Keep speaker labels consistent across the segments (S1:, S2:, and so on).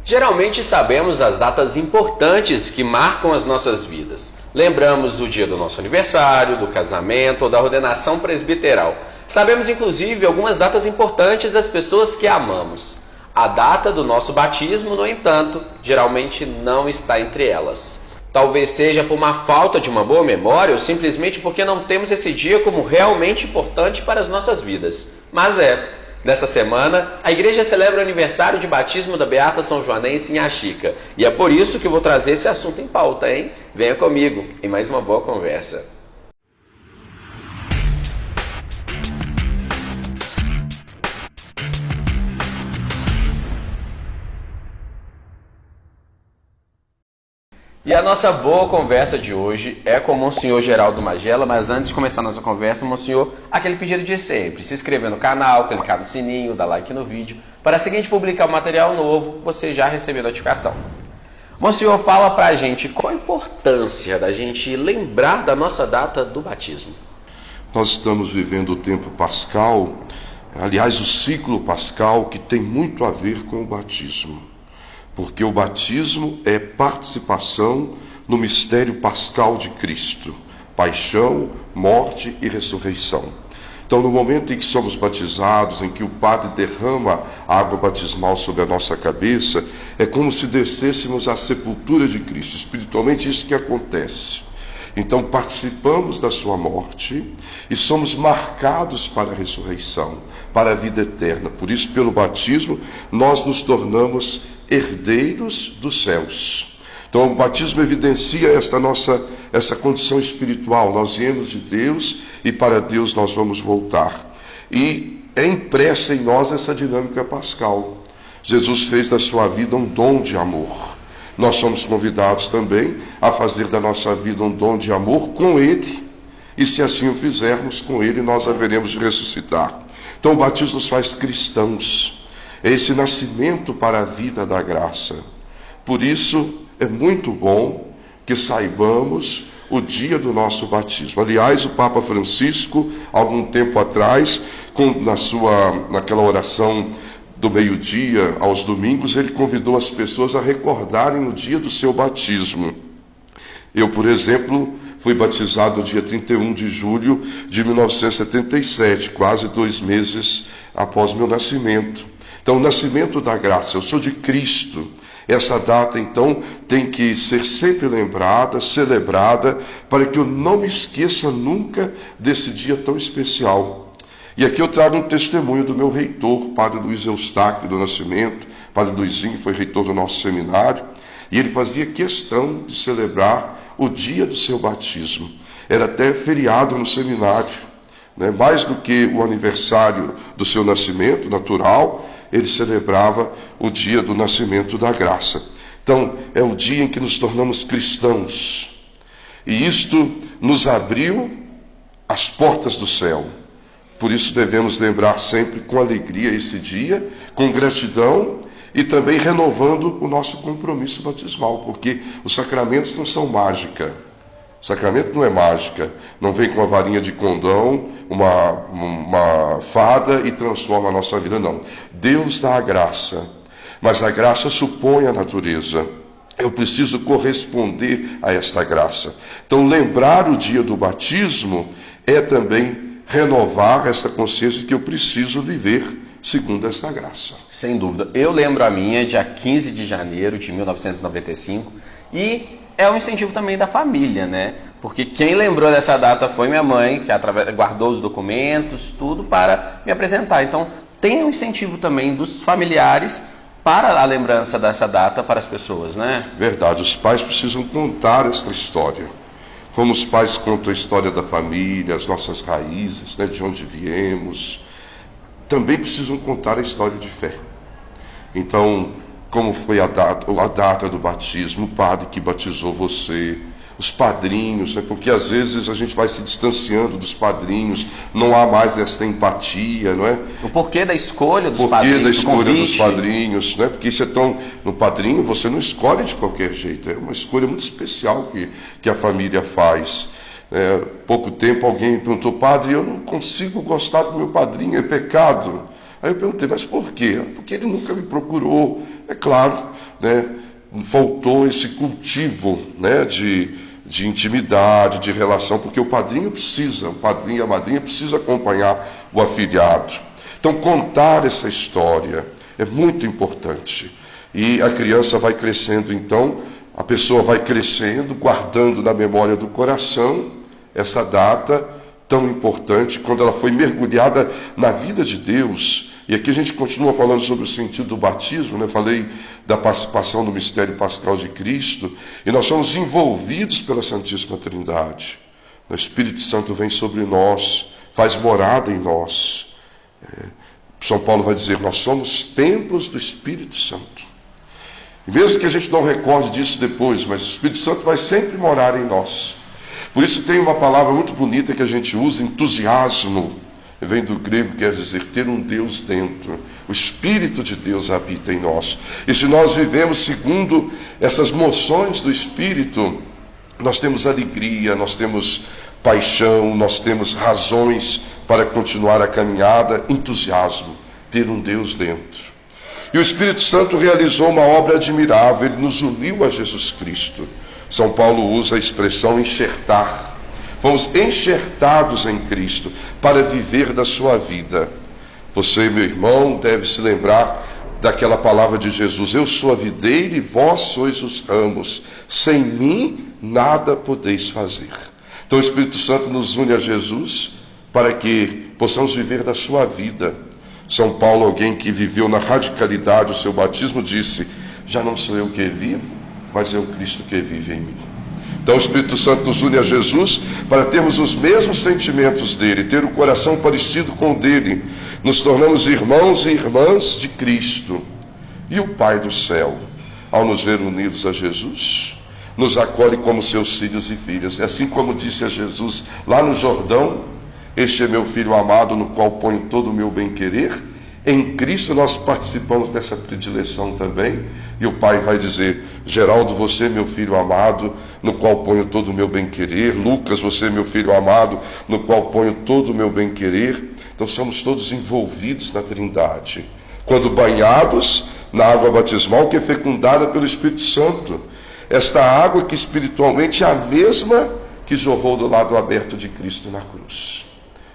S1: Geralmente sabemos as datas importantes que marcam as nossas vidas. Lembramos do dia do nosso aniversário, do casamento ou da ordenação presbiteral. Sabemos inclusive algumas datas importantes das pessoas que amamos. A data do nosso batismo, no entanto, geralmente não está entre elas. Talvez seja por uma falta de uma boa memória ou simplesmente porque não temos esse dia como realmente importante para as nossas vidas. Mas nessa semana, a igreja celebra o aniversário de batismo da Beata São Joanense em Axica. E é por isso que eu vou trazer esse assunto em pauta, hein? Venha comigo em mais uma boa conversa. E a nossa boa conversa de hoje é com o Monsenhor Geraldo Magela, mas antes de começar a nossa conversa, Monsenhor, aquele pedido de sempre, se inscrever no canal, clicar no sininho, dar like no vídeo, para assim que a gente publicar um material novo, você já receber notificação. Monsenhor, fala pra gente qual a importância da gente lembrar da nossa data do batismo.
S2: Nós estamos vivendo o tempo pascal, aliás, o ciclo pascal, que tem muito a ver com o batismo. Porque o batismo é participação no mistério pascal de Cristo, paixão, morte e ressurreição. Então, no momento em que somos batizados, em que o Padre derrama a água batismal sobre a nossa cabeça, é como se descêssemos à sepultura de Cristo. Espiritualmente, isso que acontece. Então, participamos da sua morte e somos marcados para a ressurreição, para a vida eterna. Por isso, pelo batismo, nós nos tornamos herdeiros dos céus. Então, o batismo evidencia essa condição espiritual. Nós viemos de Deus e para Deus nós vamos voltar. E é impressa em nós essa dinâmica pascal. Jesus fez da sua vida um dom de amor. Nós somos convidados também a fazer da nossa vida um dom de amor com Ele. E se assim o fizermos, com Ele nós haveremos de ressuscitar. Então o batismo nos faz cristãos. É esse nascimento para a vida da graça. Por isso é muito bom que saibamos o dia do nosso batismo. Aliás, o Papa Francisco, algum tempo atrás, naquela oração do meio-dia aos domingos, ele convidou as pessoas a recordarem o dia do seu batismo. Eu, por exemplo, fui batizado no dia 31 de julho de 1977, quase 2 meses após meu nascimento. Então, o nascimento da graça, eu sou de Cristo. Essa data, então, tem que ser sempre lembrada, celebrada, para que eu não me esqueça nunca desse dia tão especial. E aqui eu trago um testemunho do meu reitor, Padre Luiz Eustáquio do Nascimento. Padre Luizinho foi reitor do nosso seminário, e ele fazia questão de celebrar o dia do seu batismo. Era até feriado no seminário, né? Mais do que o aniversário do seu nascimento natural, ele celebrava o dia do nascimento da graça. Então, é o dia em que nos tornamos cristãos. E isto nos abriu as portas do céu. Por isso devemos lembrar sempre com alegria esse dia, com gratidão e também renovando o nosso compromisso batismal, porque os sacramentos não são mágica. O sacramento não é mágica, não vem com a varinha de condão, uma fada e transforma a nossa vida, não. Deus dá a graça, mas a graça supõe a natureza. Eu preciso corresponder a esta graça. Então, lembrar o dia do batismo é também renovar essa consciência de que eu preciso viver segundo esta graça.
S1: Sem dúvida. Eu lembro a minha, dia 15 de janeiro de 1995, e é um incentivo também da família, né? Porque quem lembrou dessa data foi minha mãe, que guardou os documentos, tudo para me apresentar. Então, tem um incentivo também dos familiares para a lembrança dessa data para as pessoas, né?
S2: Verdade, os pais precisam contar esta história. Como os pais contam a história da família, as nossas raízes, né, de onde viemos, também precisam contar a história de fé. Então, como foi a data do batismo, o padre que batizou você, os padrinhos, né, porque às vezes a gente vai se distanciando dos padrinhos, não há mais essa empatia, não é?
S1: O porquê da escolha dos
S2: padrinhos. O porquê da
S1: escolha
S2: dos padrinhos, né? Porque isso é tão... No padrinho você não escolhe de qualquer jeito, é uma escolha muito especial que a família faz. Pouco tempo alguém me perguntou: padre, eu não consigo gostar do meu padrinho, é pecado? Aí eu perguntei: mas por quê? Porque ele nunca me procurou. É claro, né, faltou esse cultivo, né, de intimidade, de relação, porque o padrinho e a madrinha precisam acompanhar o afilhado. Então, contar essa história é muito importante. E a criança vai crescendo, então, a pessoa vai crescendo, guardando na memória do coração essa data tão importante, quando ela foi mergulhada na vida de Deus. E aqui a gente continua falando sobre o sentido do batismo, né? Falei da participação no mistério pascal de Cristo, e nós somos envolvidos pela Santíssima Trindade. O Espírito Santo vem sobre nós, faz morada em nós. São Paulo vai dizer, nós somos templos do Espírito Santo. E mesmo que a gente não recorde disso depois, mas o Espírito Santo vai sempre morar em nós. Por isso tem uma palavra muito bonita que a gente usa, entusiasmo. Vem do grego, quer dizer, ter um Deus dentro. O Espírito de Deus habita em nós. E se nós vivemos segundo essas moções do Espírito, nós temos alegria, nós temos paixão, nós temos razões para continuar a caminhada, entusiasmo, ter um Deus dentro. E o Espírito Santo realizou uma obra admirável, ele nos uniu a Jesus Cristo. São Paulo usa a expressão enxertar. Fomos enxertados em Cristo para viver da sua vida. Você, meu irmão, deve se lembrar daquela palavra de Jesus: eu sou a videira e vós sois os ramos. Sem mim nada podeis fazer. Então o Espírito Santo nos une a Jesus para que possamos viver da sua vida. São Paulo, alguém que viveu na radicalidade o seu batismo, disse: já não sou eu que vivo, mas é o Cristo que vive em mim. Então o Espírito Santo nos une a Jesus para termos os mesmos sentimentos dele, ter o coração parecido com o dele. Nos tornamos irmãos e irmãs de Cristo. E o Pai do céu, ao nos ver unidos a Jesus, nos acolhe como seus filhos e filhas. É assim como disse a Jesus lá no Jordão: este é meu Filho amado, no qual ponho todo o meu bem-querer. Em Cristo nós participamos dessa predileção também. E o Pai vai dizer: Geraldo, você é meu Filho amado, no qual ponho todo o meu bem-querer. Lucas, você é meu Filho amado, no qual ponho todo o meu bem-querer. Então somos todos envolvidos na Trindade, quando banhados na água batismal que é fecundada pelo Espírito Santo. Esta água que espiritualmente é a mesma que jorrou do lado aberto de Cristo na cruz.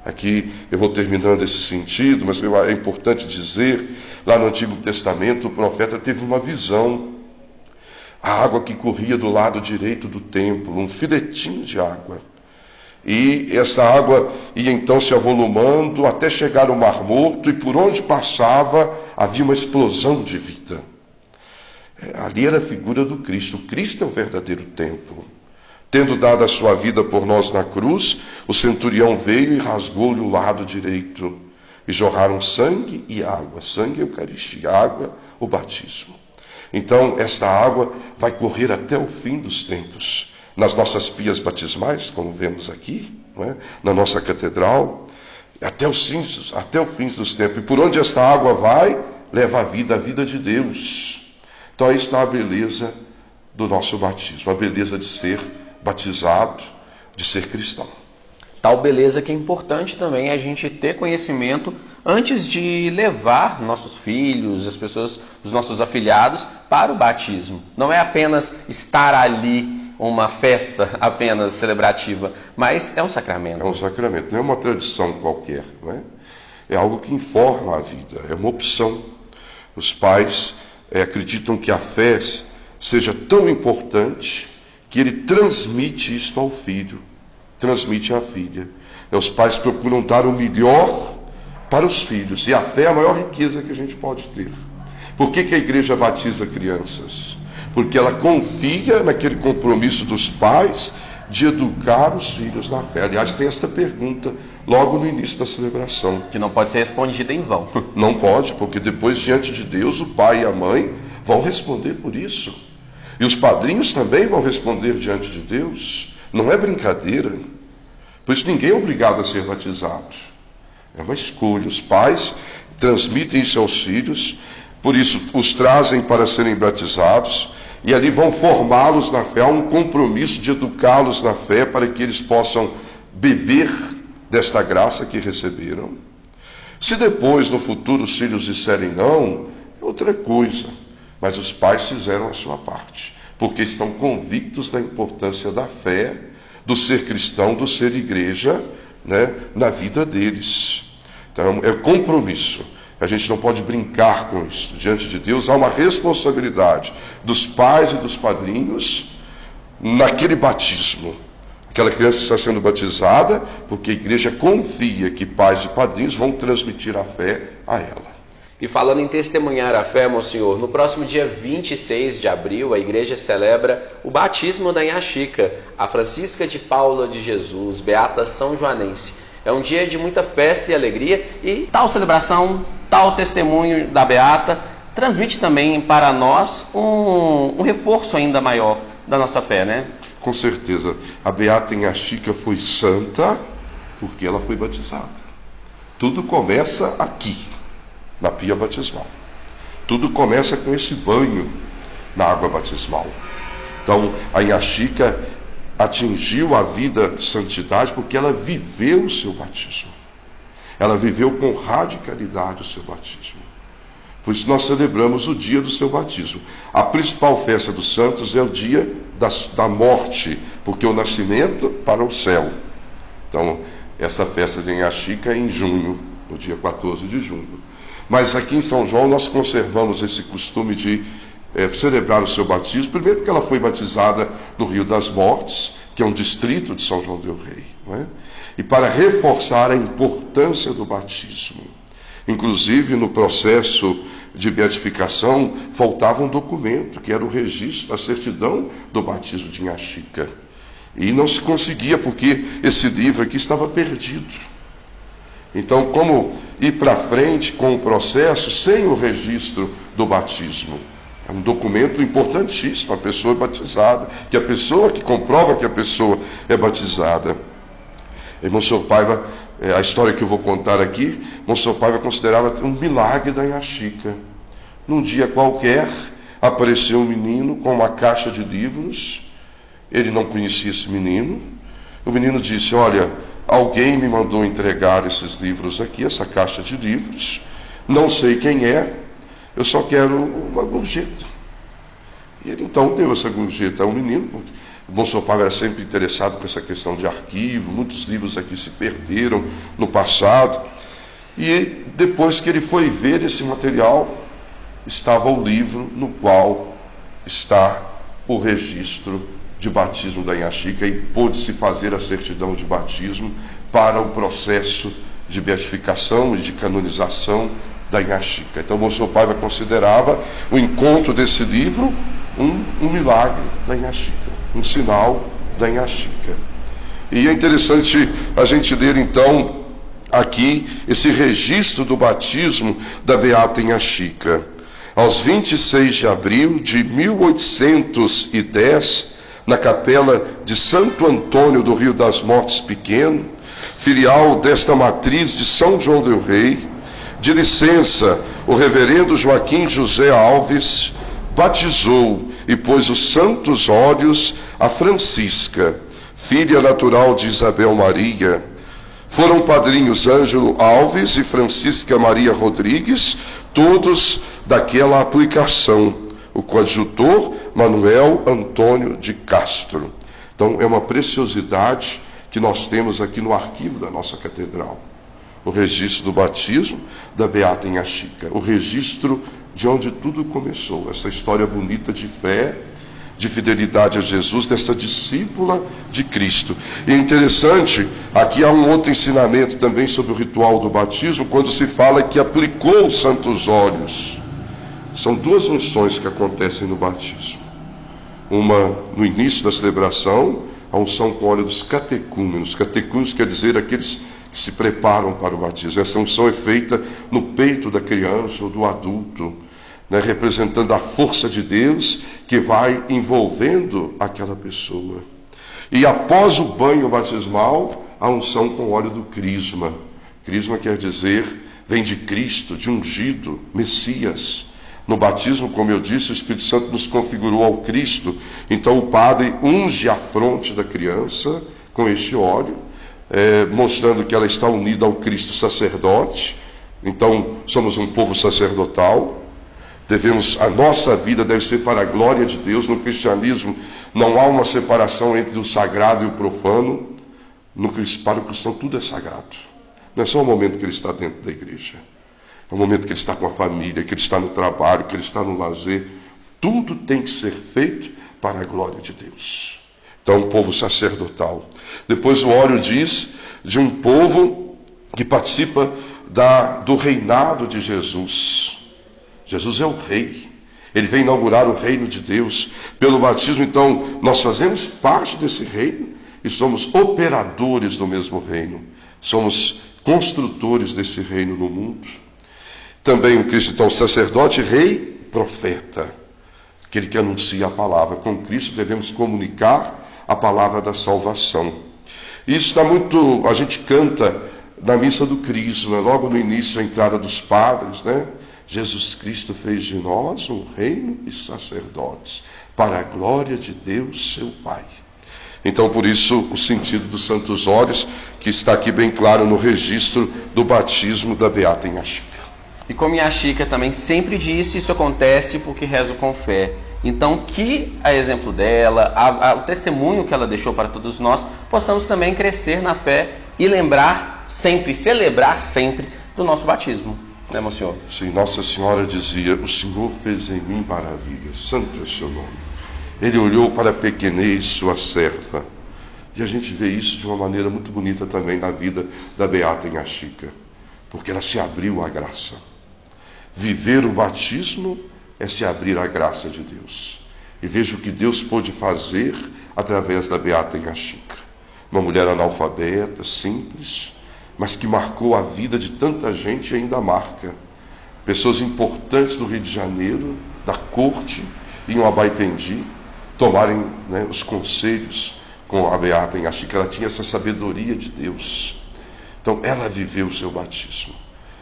S2: Aqui eu vou terminando esse sentido, mas é importante dizer, lá no Antigo Testamento o profeta teve uma visão. A água que corria do lado direito do templo, um filetinho de água. E essa água ia então se avolumando até chegar ao Mar Morto, e por onde passava havia uma explosão de vida. Ali era a figura do Cristo. O Cristo é o verdadeiro templo. Tendo dado a sua vida por nós na cruz, o centurião veio e rasgou-lhe o lado direito. E jorraram sangue e água. Sangue, a Eucaristia, água, o batismo. Então, esta água vai correr até o fim dos tempos. Nas nossas pias batismais, como vemos aqui, não é? Na nossa catedral, até o fim dos tempos. E por onde esta água vai, leva a vida de Deus. Então, aí está a beleza do nosso batismo, a beleza de ser batizado, de ser cristão.
S1: Tal beleza que é importante também a gente ter conhecimento antes de levar nossos filhos, as pessoas, os nossos afilhados para o batismo. Não é apenas estar ali, uma festa apenas celebrativa, mas é um sacramento.
S2: É um sacramento, não é uma tradição qualquer, não é? É algo que informa a vida, é uma opção. Os pais acreditam que a fé seja tão importante que ele transmite isso ao filho, transmite à filha. Os pais procuram dar o melhor para os filhos, e a fé é a maior riqueza que a gente pode ter. Por que a igreja batiza crianças? Porque ela confia naquele compromisso dos pais de educar os filhos na fé. Aliás, tem esta pergunta logo no início da celebração.
S1: Que não pode ser respondida em vão.
S2: Não pode, porque depois, diante de Deus, o pai e a mãe vão responder por isso. E os padrinhos também vão responder diante de Deus. Não é brincadeira. Por isso ninguém é obrigado a ser batizado. É uma escolha. Os pais transmitem isso aos filhos, por isso os trazem para serem batizados, e ali vão formá-los na fé. Há um compromisso de educá-los na fé para que eles possam beber desta graça que receberam. Se depois, no futuro, os filhos disserem não, é outra coisa. Mas os pais fizeram a sua parte, porque estão convictos da importância da fé, do ser cristão, do ser igreja, né, na vida deles. Então, é compromisso. A gente não pode brincar com isso. Diante de Deus, há uma responsabilidade dos pais e dos padrinhos naquele batismo. Aquela criança está sendo batizada porque a igreja confia que pais e padrinhos vão transmitir a fé a ela.
S1: E falando em testemunhar a fé, Monsenhor, no próximo dia 26 de abril, a igreja celebra o batismo da Inha Chica, a Francisca de Paula de Jesus, beata São Joanense. É um dia de muita festa e alegria, e tal celebração, tal testemunho da beata, transmite também para nós um reforço ainda maior da nossa fé, né?
S2: Com certeza. A beata Inha Chica foi santa porque ela foi batizada. Tudo começa aqui, na pia batismal. Tudo começa com esse banho na água batismal. Então, a Inha Chica atingiu a vida de santidade porque ela viveu o seu batismo. Ela viveu com radicalidade o seu batismo. Por isso nós celebramos o dia do seu batismo. A principal festa dos santos é o dia da morte, porque o nascimento para o céu. Então, essa festa de Inha Chica é em junho, no dia 14 de junho. Mas aqui em São João nós conservamos esse costume de celebrar o seu batismo, primeiro porque ela foi batizada no Rio das Mortes, que é um distrito de São João del Rei, não é? E para reforçar a importância do batismo. Inclusive, no processo de beatificação, faltava um documento, que era o registro, a certidão do batismo de Inha Chica. E não se conseguia, porque esse livro aqui estava perdido. Então, como ir para frente com o processo sem o registro do batismo? É um documento importantíssimo, a pessoa é batizada, que a pessoa que comprova que a pessoa é batizada. E Monsenhor Paiva, a história que eu vou contar aqui, Monsenhor Paiva considerava um milagre da Inha Chica. Num dia qualquer, apareceu um menino com uma caixa de livros. Ele não conhecia esse menino. O menino disse: olha, alguém me mandou entregar esses livros aqui, essa caixa de livros. Não sei quem é, eu só quero uma gorjeta. E ele então deu essa gorjeta ao menino, porque o Monsenhor Paiva era sempre interessado com essa questão de arquivo. Muitos livros aqui se perderam no passado. E depois que ele foi ver esse material, estava o livro no qual está o registro de batismo da Inha Chica, e pôde-se fazer a certidão de batismo para o processo de beatificação e de canonização da Inha Chica. Então, o Monsenhor Paiva considerava o encontro desse livro um milagre da Inha Chica, um sinal da Inha Chica. E é interessante a gente ler, então, aqui esse registro do batismo da beata Inha Chica. Aos 26 de abril de 1810, na capela de Santo Antônio do Rio das Mortes Pequeno, filial desta matriz de São João del Rei, de licença, o reverendo Joaquim José Alves batizou e pôs os santos óleos a Francisca, filha natural de Isabel Maria. Foram padrinhos Ângelo Alves e Francisca Maria Rodrigues, todos daquela aplicação. O coadjutor Manuel Antônio de Castro. Então, é uma preciosidade que nós temos aqui no arquivo da nossa catedral. O registro do batismo da beata Inha Chica. O registro de onde tudo começou. Essa história bonita de fé, de fidelidade a Jesus, dessa discípula de Cristo. E é interessante, aqui há um outro ensinamento também sobre o ritual do batismo, quando se fala que aplicou os santos óleos. São duas unções que acontecem no batismo. Uma no início da celebração, a unção com óleo dos catecúmenos. Catecúmenos quer dizer aqueles que se preparam para o batismo. Essa unção é feita no peito da criança ou do adulto, né, representando a força de Deus que vai envolvendo aquela pessoa. E após o banho batismal, a unção com óleo do crisma. Crisma quer dizer, vem de Cristo, de ungido, Messias. No batismo, como eu disse, o Espírito Santo nos configurou ao Cristo. Então o padre unge a fronte da criança com este óleo, mostrando que ela está unida ao Cristo sacerdote. Então somos um povo sacerdotal. A nossa vida deve ser para a glória de Deus. No cristianismo não há uma separação entre o sagrado e o profano. Para o cristão tudo é sagrado. Não é só o momento que ele está dentro da igreja. É o momento que ele está com a família, que ele está no trabalho, que ele está no lazer. Tudo tem que ser feito para a glória de Deus. Então, o povo sacerdotal. Depois o óleo diz de um povo que participa do reinado de Jesus. Jesus é o rei. Ele vem inaugurar o reino de Deus. Pelo batismo, então, nós fazemos parte desse reino e somos operadores do mesmo reino. Somos construtores desse reino no mundo. Também o Cristo, então, sacerdote, rei, profeta. Aquele que anuncia a palavra. Com Cristo devemos comunicar a palavra da salvação. Isso está muito... A gente canta na missa do Crisma, logo no início, a entrada dos padres, né? Jesus Cristo fez de nós um reino e sacerdotes, para a glória de Deus, seu Pai. Então, por isso, o sentido dos santos óleos, que está aqui bem claro no registro do batismo da Beata Inhaxica.
S1: E como Inhaxica também sempre disse, isso acontece porque rezo com fé. Então, que, a exemplo dela, o testemunho que ela deixou para todos nós, possamos também crescer na fé e lembrar sempre, celebrar sempre do nosso batismo. Né, Monsenhor?
S2: Sim, Nossa Senhora dizia: o Senhor fez em mim maravilhas, santo é seu nome. Ele olhou para a pequenez, sua serva. E a gente vê isso de uma maneira muito bonita também na vida da Beata Inhaxica, porque ela se abriu à graça. Viver o batismo é se abrir à graça de Deus. E veja o que Deus pôde fazer através da Beata Inhaxica. Uma mulher analfabeta, simples, mas que marcou a vida de tanta gente e ainda marca. Pessoas importantes do Rio de Janeiro, da corte, em Abaipendi, tomarem, né, os conselhos com a Beata Inhaxica. Ela tinha essa sabedoria de Deus. Então, ela viveu o seu batismo.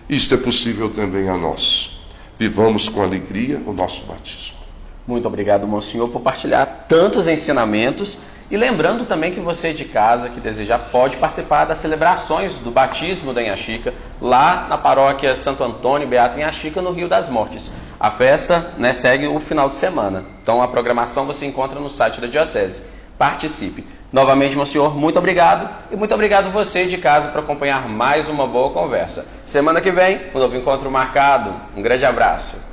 S2: Isto é possível também a nós. Vivamos com alegria o nosso batismo.
S1: Muito obrigado, Monsenhor, por partilhar tantos ensinamentos. E lembrando também que você de casa, que desejar, pode participar das celebrações do batismo da Inhaxica, lá na paróquia Santo Antônio Beata Inhaxica, no Rio das Mortes. A festa, né, segue o final de semana. Então a programação você encontra no site da Diocese. Participe. Novamente, Monsenhor, muito obrigado. E muito obrigado você de casa por acompanhar mais uma boa conversa. Semana que vem, um novo encontro marcado. Um grande abraço.